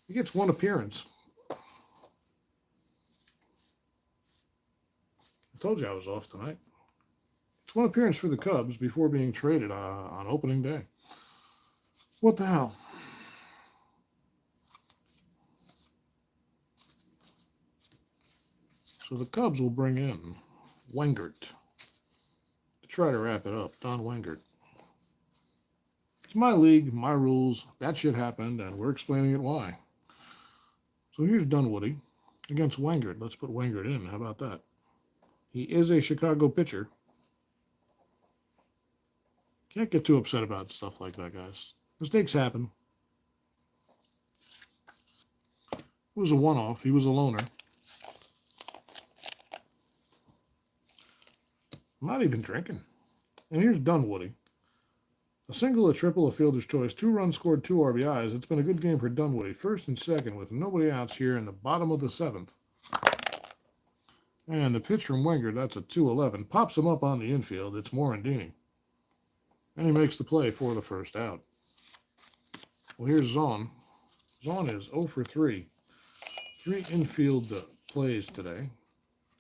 He gets 1 appearance. I told you I was off tonight. It's 1 appearance for the Cubs before being traded on opening day. What the hell? So the Cubs will bring in Wengert to try to wrap it up. Don Wengert. It's my league, my rules. That shit happened, and we're explaining it why. So here's Dunwoody against Wengert. Let's put Wengert in. How about that? He is a Chicago pitcher. Can't get too upset about stuff like that, guys. Mistakes happen. It was a one-off. He was a loner. I'm not even drinking. And here's Dunwoody. A single, a triple, a fielder's choice. 2 runs scored, 2 RBIs. It's been a good game for Dunwoody. 1st and 2nd with nobody outs here in the bottom of the 7th. And the pitch from Wenger, that's a 2-11. Pops him up on the infield. It's Morandini. And he makes the play for the 1st out. Well, here's Zahn. Zahn is 0 for 3. 3 infield plays today.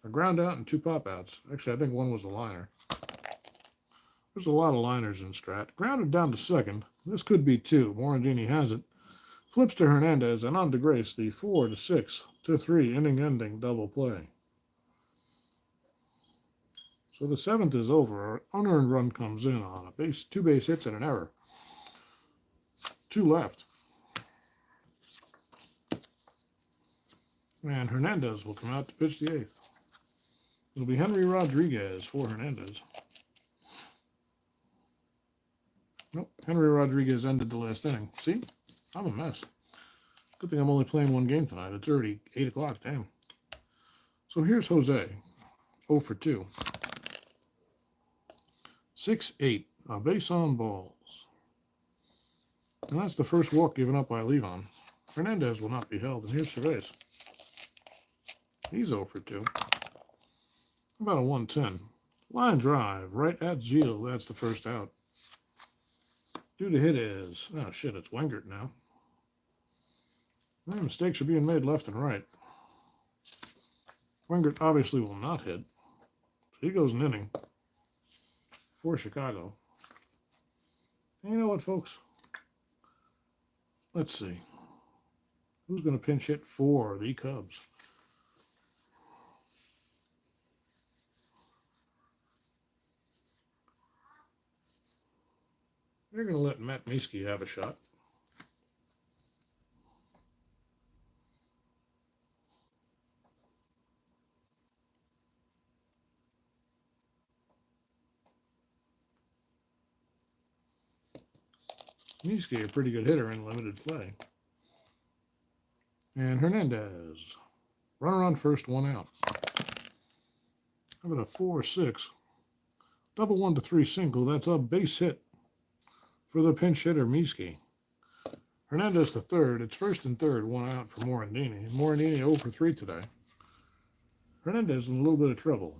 A ground out and 2 pop outs. Actually, I think 1 was a liner. There's a lot of liners in Strat. Grounded down to 2nd. This could be 2. Morandini has it. Flips to Hernandez and on to Grace. The 4-6-3 inning-ending double play. So the 7th is over. An unearned run comes in on a base, 2 base hits and an error. 2 left. And Hernandez will come out to pitch the 8th. It'll be Henry Rodriguez for Hernandez. Nope, Henry Rodriguez ended the last inning. See? I'm a mess. Good thing I'm only playing 1 game tonight. It's already 8 o'clock. Damn. So here's Jose. 0 for 2. 6-8. A base on balls. And that's the first walk given up by Levon. Hernandez will not be held. And here's Chavez. He's 0 for 2. About a 110. Line drive right at Zeal. That's the first out. Due to hit is, oh shit, it's Wengert now. Well, mistakes are being made left and right. Wengert obviously will not hit. So he goes an inning for Chicago. And you know what, folks? Let's see. Who's going to pinch hit for the Cubs? They're going to let Matt Mieske have a shot. Mieske, a pretty good hitter in limited play. And Hernandez. Runner on first, one out. How about a 4-6? Double 1-3 single. That's a base hit for the pinch hitter, Mieske. Hernandez to third. It's first and third, one out for Morandini. Morandini 0 for 3 today. Hernandez in a little bit of trouble.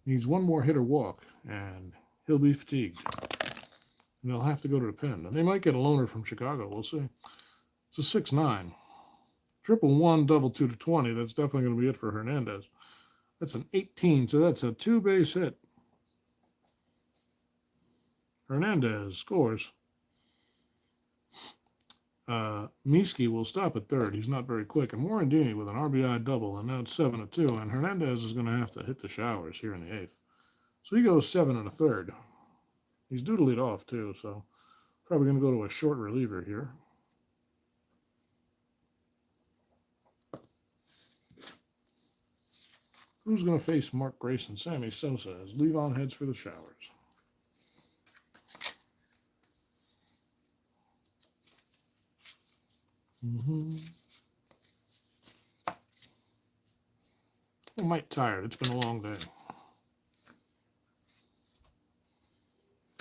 Needs one more hit or walk, and he'll be fatigued. And they'll have to go to the pen. And they might get a loaner from Chicago. We'll see. It's a 6-9. Triple 1, double 2 to 20. That's definitely going to be it for Hernandez. That's an 18, so that's a 2-base hit. Hernandez scores. Mieske will stop at third. He's not very quick. And Morandini with an RBI double, and now it's 7-2. And Hernandez is going to have to hit the showers here in the 8th. So he goes 7 1/3. He's due to lead off, too, so probably going to go to a short reliever here. Who's going to face Mark Grace and Sammy Sosa as Levon heads for the showers? I'm might tired. It's been a long day.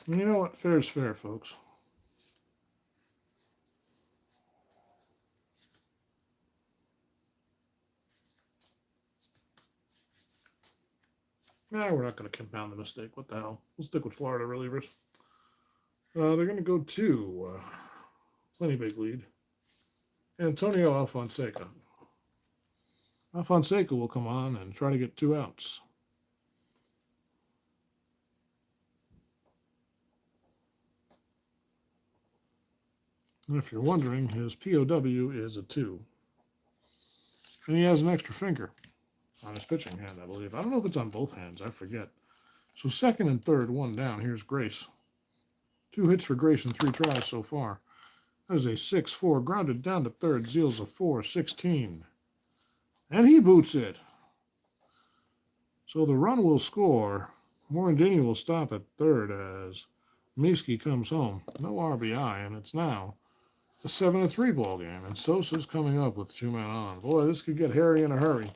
And you know what? Fair is fair, folks. Nah, we're not going to compound the mistake. What the hell? We'll stick with Florida relievers. They're going to go to plenty big lead. Antonio Alfonseca. Alfonseca will come on and try to get 2 outs. And if you're wondering, his POW is a 2. And he has an extra finger on his pitching hand, I believe. I don't know if it's on both hands. I forget. So second and third, one down. Here's Grace. 2 hits for Grace in 3 tries so far. That is a 6-4. Grounded down to third. Zeal's a 4-16. And he boots it. So the run will score. Morandini will stop at third as Mieske comes home. No RBI, and it's now a 7-3 ball game. And Sosa's coming up with 2 men on. Boy, this could get hairy in a hurry.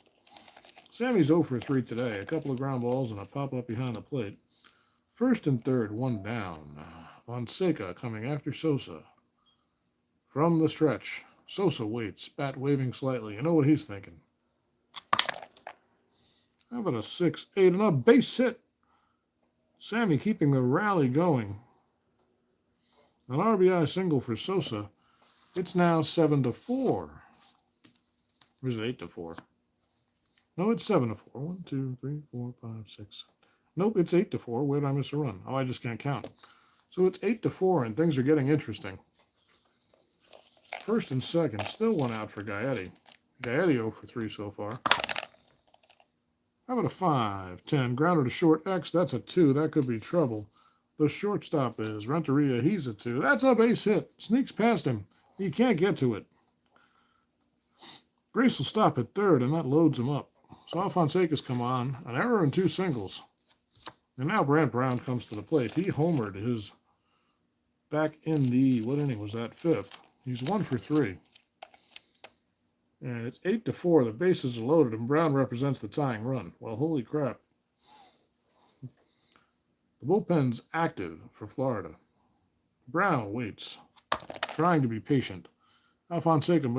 Sammy's 0 for 3 today. A couple of ground balls and a pop-up behind the plate. First and third, one down. Fonseca coming after Sosa. From the stretch. Sosa waits, bat waving slightly. You know what he's thinking. How about a 6-8 and a base hit? Sammy keeping the rally going. An RBI single for Sosa. It's now 7-4. Or is it 8-4? No, it's 7-4. 1, 2, 3, 4, 5, 6. Nope, it's 8-4. Where did I miss a run? Oh, I just can't count. So it's 8-4, and things are getting interesting. First and second, still one out for Gaetti. Gaetti 0 for 3 so far. How about a 5-10? Grounder to short X. That's a 2. That could be trouble. The shortstop is Renteria. He's a 2. That's a base hit. Sneaks past him. He can't get to it. Grace will stop at third, and that loads him up. So Alfonseca's come on. An error and 2 singles. And now Brant Brown comes to the plate. He homered his back in the, what inning was that? 5th. He's 1 for 3. And it's 8-4. The bases are loaded, and Brown represents the tying run. Well, holy crap. The bullpen's active for Florida. Brown waits, trying to be patient. Alfonseca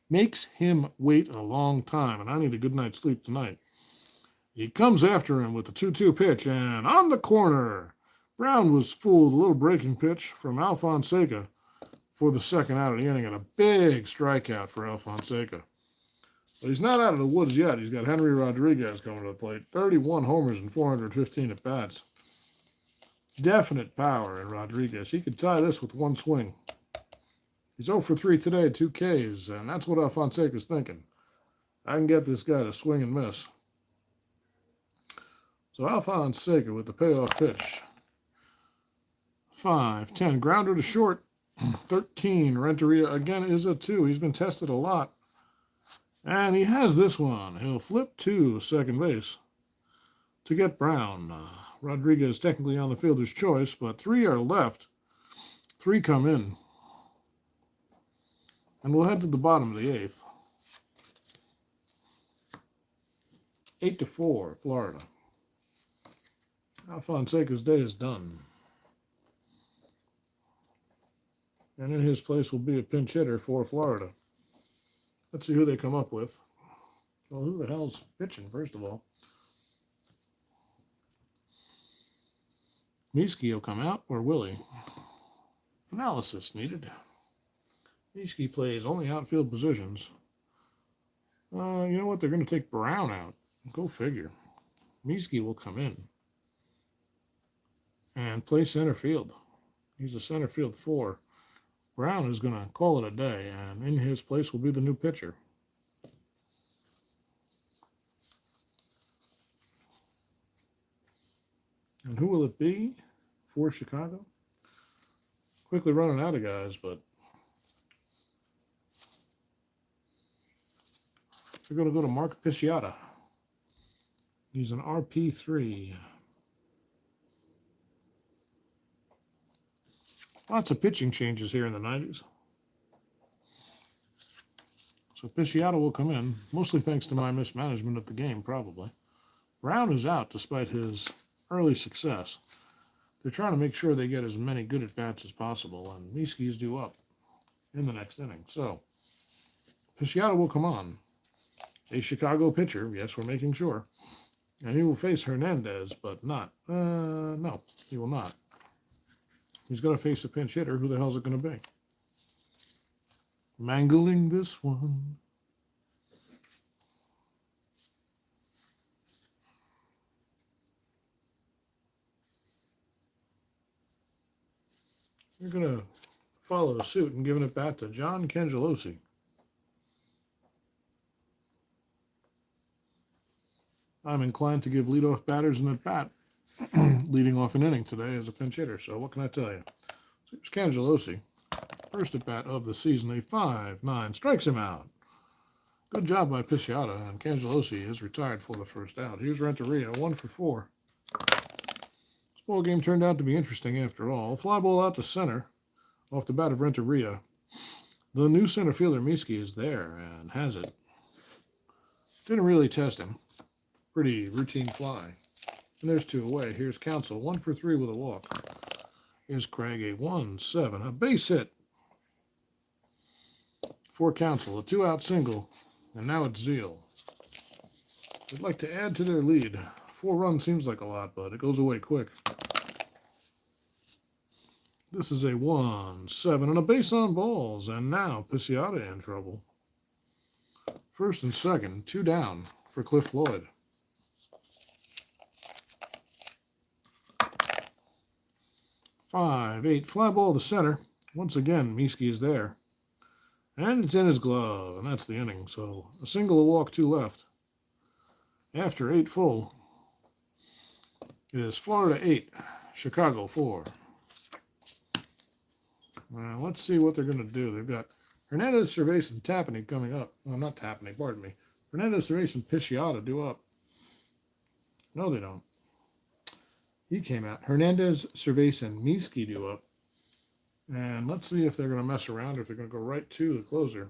makes him wait a long time, and I need a good night's sleep tonight. He comes after him with the 2-2 pitch, and on the corner, Brown was fooled. A little breaking pitch from Alfonseca for the second out of the inning, and a big strikeout for Alfonseca. But he's not out of the woods yet. He's got Henry Rodriguez coming to the plate. 31 homers and 415 at-bats. Definite power in Rodriguez. He could tie this with one swing. He's 0 for 3 today, 2 Ks, and that's what Alfonseca's thinking. I can get this guy to swing and miss. So Alfonseca with the payoff pitch. 5-10. Grounder to short. 13. Renteria again is a 2. He's been tested a lot. And he has this one. He'll flip to second base to get Brown. Rodriguez technically on the fielder's choice, but 3 are left. 3 come in. And we'll head to the bottom of the 8th. 8-4, Florida. Alfonseca's day is done. And in his place will be a pinch hitter for Florida. Let's see who they come up with. Well, who the hell's pitching, first of all? Miski will come out, or will he? Analysis needed. Miski plays only outfield positions. You know what? They're going to take Brown out. Go figure. Miski will come in and play center field. He's a center field 4. Brown is going to call it a day, and in his place will be the new pitcher. And who will it be for Chicago? Quickly running out of guys, but we're going to go to Mark Pisciata. He's an RP3. Lots of pitching changes here in the 90s. So Pisciata will come in, mostly thanks to my mismanagement of the game, probably. Brown is out despite his early success. They're trying to make sure they get as many good at-bats as possible, and Miski's due up in the next inning. So Pisciata will come on. A Chicago pitcher, yes, we're making sure. And he will face Hernandez, but not. No, he will not. He's going to face a pinch hitter. Who the hell's it going to be? Mangling this one. We're going to follow suit and giving it back to John Cangelosi. I'm inclined to give leadoff batters an at-bat leading off an inning today as a pinch hitter. So what can I tell you? So here's Cangelosi. First at-bat of the season, a 5-9. Strikes him out. Good job by Pisciata, and Cangelosi is retired for the first out. Here's Renteria, 1 for 4. This ball game turned out to be interesting after all. Fly ball out to center off the bat of Renteria. The new center fielder, Miski, is there and has it. Didn't really test him. Pretty routine fly. And there's 2 away. Here's Counsell, 1 for 3 with a walk. Here's Craig, a 1-7. A base hit for Counsell. A 2-out single. And now it's Zeal. They'd like to add to their lead. 4 runs seems like a lot, but it goes away quick. This is a 1-7 and a base on balls. And now Pisciata in trouble. First and second, 2 down for Cliff Floyd. 5-8. Fly ball to center. Once again, Miski is there. And it's in his glove, and that's the inning. So a single, a walk, 2 left. After 8 full, it is Florida 8, Chicago 4. Well, let's see what they're going to do. They've got Hernandez, Cervais, and Tapani coming up. Well, not Tapani, pardon me. Hernandez, Cervais, and Pisciata due up. No, they don't. He came out. Hernandez, Cervais, and Miski due up. And let's see if they're going to mess around or if they're going to go right to the closer.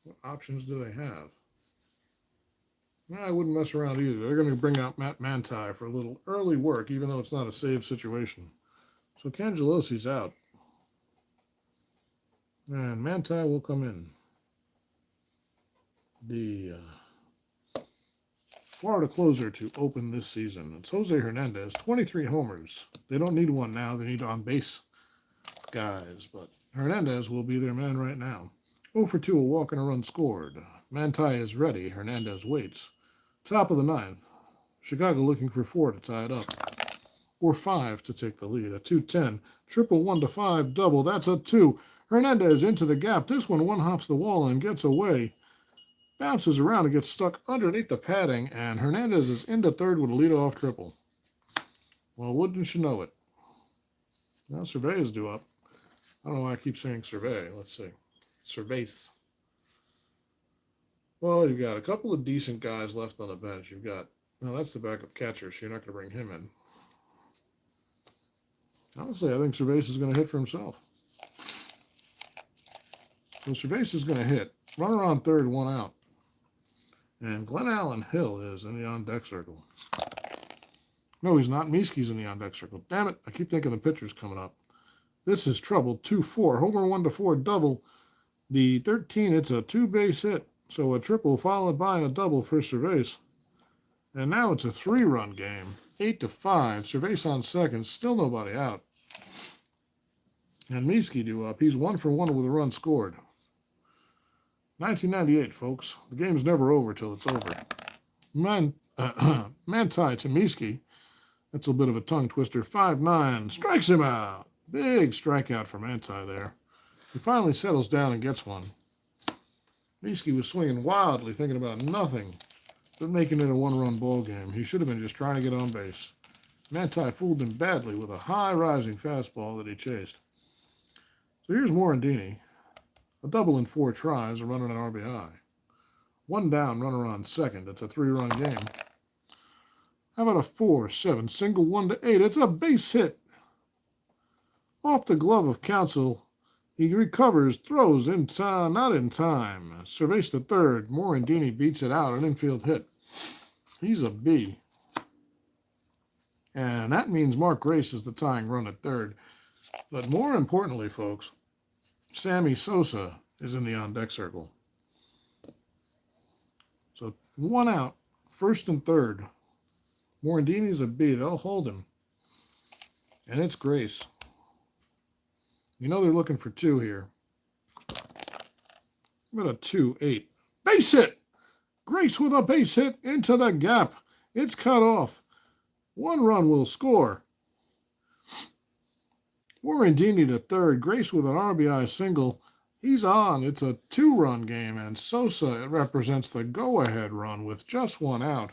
What options do they have? I wouldn't mess around either. They're going to bring out Matt Manti for a little early work, even though it's not a save situation. So Cangelosi's out. And Manti will come in. The Florida closer to open this season. It's Jose Hernandez, 23 homers. They don't need one now. They need on-base guys, but Hernandez will be their man right now. 0 for 2, a walk and a run scored. Manti is ready. Hernandez waits. Top of the ninth. Chicago looking for 4 to tie it up, or 5 to take the lead. A 2-10, triple 1 to 5 double. That's a 2. Hernandez into the gap. This one hops the wall and gets away. Bounces around and gets stuck underneath the padding, and Hernandez is into third with a leadoff triple. Well, wouldn't you know it? Now Survey is due up. I don't know why I keep saying Survey. Let's see. Surveys. Well, you've got a couple of decent guys left on the bench. You've got, well, that's the backup catcher, so you're not going to bring him in. Honestly, I think Cervais is going to hit for himself. So Cervais is going to hit. Runner on third, 1 out. And Glenn Allen Hill is in the on-deck circle. No, he's not. Mieski's in the on-deck circle. Damn it, I keep thinking the pitcher's coming up. This is trouble. 2-4. Homer 1 to 4 double. The 13, it's a 2-base hit. So a triple followed by a double for Cervais. And now it's a 3-run game. 8 to 5. Cervais on second. Still nobody out. And Mieski due up. He's 1 for 1 with a run scored. 1998, folks. The game's never over till it's over. Manti to Mieski. That's a bit of a tongue twister. 5-9. Strikes him out. Big strikeout for Manti there. He finally settles down and gets one. Mieski was swinging wildly, thinking about nothing but making it a 1-run ball game. He should have been just trying to get on base. Manti fooled him badly with a high-rising fastball that he chased. So here's Morandini. A double in 4 tries, a runner and an RBI. 1 down, runner on second. It's a 3-run game. How about a 4-7 single 1 to 8? It's a base hit. Off the glove of Counsell. He recovers, throws in time, not in time. Cervais to third. Morandini beats it out, an infield hit. He's a B. And that means Mark Grace is the tying run at third. But more importantly, folks, Sammy Sosa is in the on-deck circle. So 1 out, first and third. Morandini's a B. They'll hold him. And it's Grace. You know they're looking for 2 here. What a 2-8. Base hit! Grace with a base hit into the gap. It's cut off. 1 run will score. Morandini to third. Grace with an RBI single. He's on. It's a 2-run game, and Sosa represents the go-ahead run with just 1 out.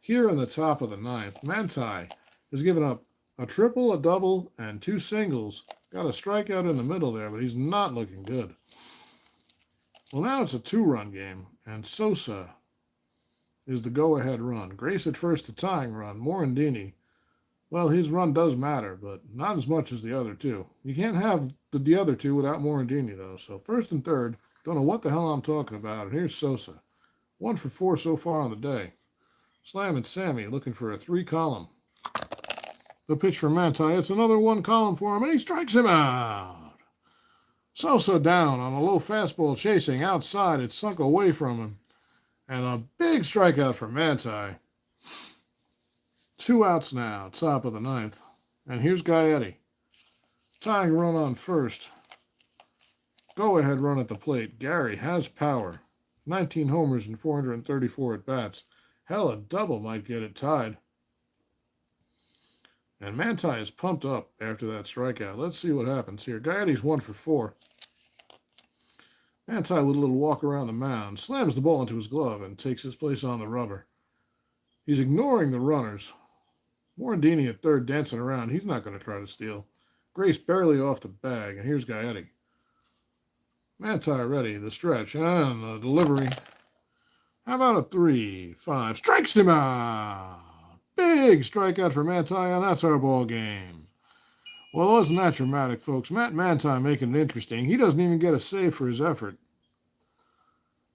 Here in the top of the ninth, Manti has given up a triple, a double, and 2 singles. Got a strikeout in the middle there, but he's not looking good. Well, now it's a 2-run game, and Sosa is the go-ahead run. Grace at first, the tying run. Morandini, well, his run does matter, but not as much as the other 2. You can't have the other 2 without Morandini, though. So first and third, don't know what the hell I'm talking about. And here's Sosa. 1 for 4 so far on the day. Slam and Sammy looking for a 3-column. The pitch from Manti. It's another 1 column for him, and he strikes him out. Sosa down on a low fastball chasing outside. It sunk away from him. And a big strikeout for Manti. 2 outs now, top of the ninth. And here's Gaetti. Tying run on first. Go-ahead run at the plate. Gary has power. 19 homers and 434 at-bats. Hell, a double might get it tied. And Manti is pumped up after that strikeout. Let's see what happens here. Gaetti's 1 for 4. Manti with a little walk around the mound. Slams the ball into his glove and takes his place on the rubber. He's ignoring the runners. Morandini at third dancing around. He's not going to try to steal. Grace barely off the bag. And here's Gaetti. Manti ready. The stretch and the delivery. How about a 3-5? Strikes him out. Big strikeout for Manti, and that's our ball game. Well, wasn't that dramatic, folks? Matt Manti making it interesting. He doesn't even get a save for his effort.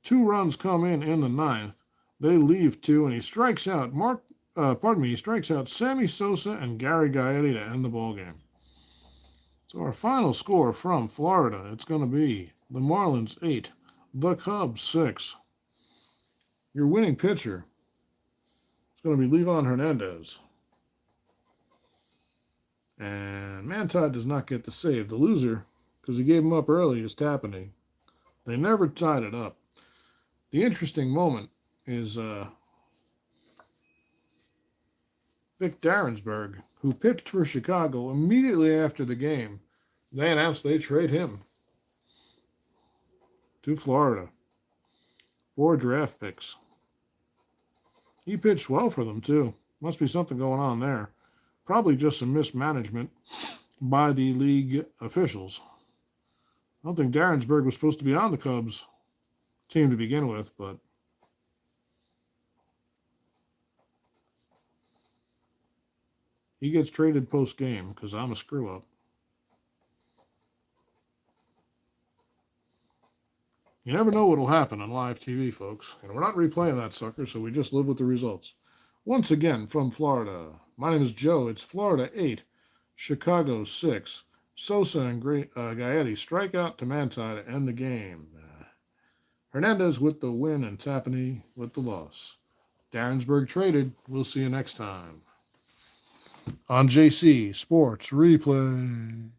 2 runs come in the ninth. They leave 2, and he strikes out he strikes out Sammy Sosa and Gary Gaetti to end the ball game. So our final score from Florida, it's going to be the Marlins 8, the Cubs 6. Your winning pitcher It's going to be Levon Hernandez. And Mantide does not get the save. The loser, because he gave him up early, is Tapani. They never tied it up. The interesting moment is Vic Darrensburg, who pitched for Chicago immediately after the game. They announced they trade him to Florida. 4 draft picks. He pitched well for them, too. Must be something going on there. Probably just some mismanagement by the league officials. I don't think Darrensburg was supposed to be on the Cubs team to begin with, but he gets traded post-game because I'm a screw-up. You never know what will happen on live TV, folks. And we're not replaying that sucker, so we just live with the results. Once again, from Florida, my name is Joe. It's Florida 8, Chicago 6. Sosa and Gaetti strike out to Mantide to end the game. Hernandez with the win and Tapani with the loss. Darrensburg traded. We'll see you next time on JC Sports Replay.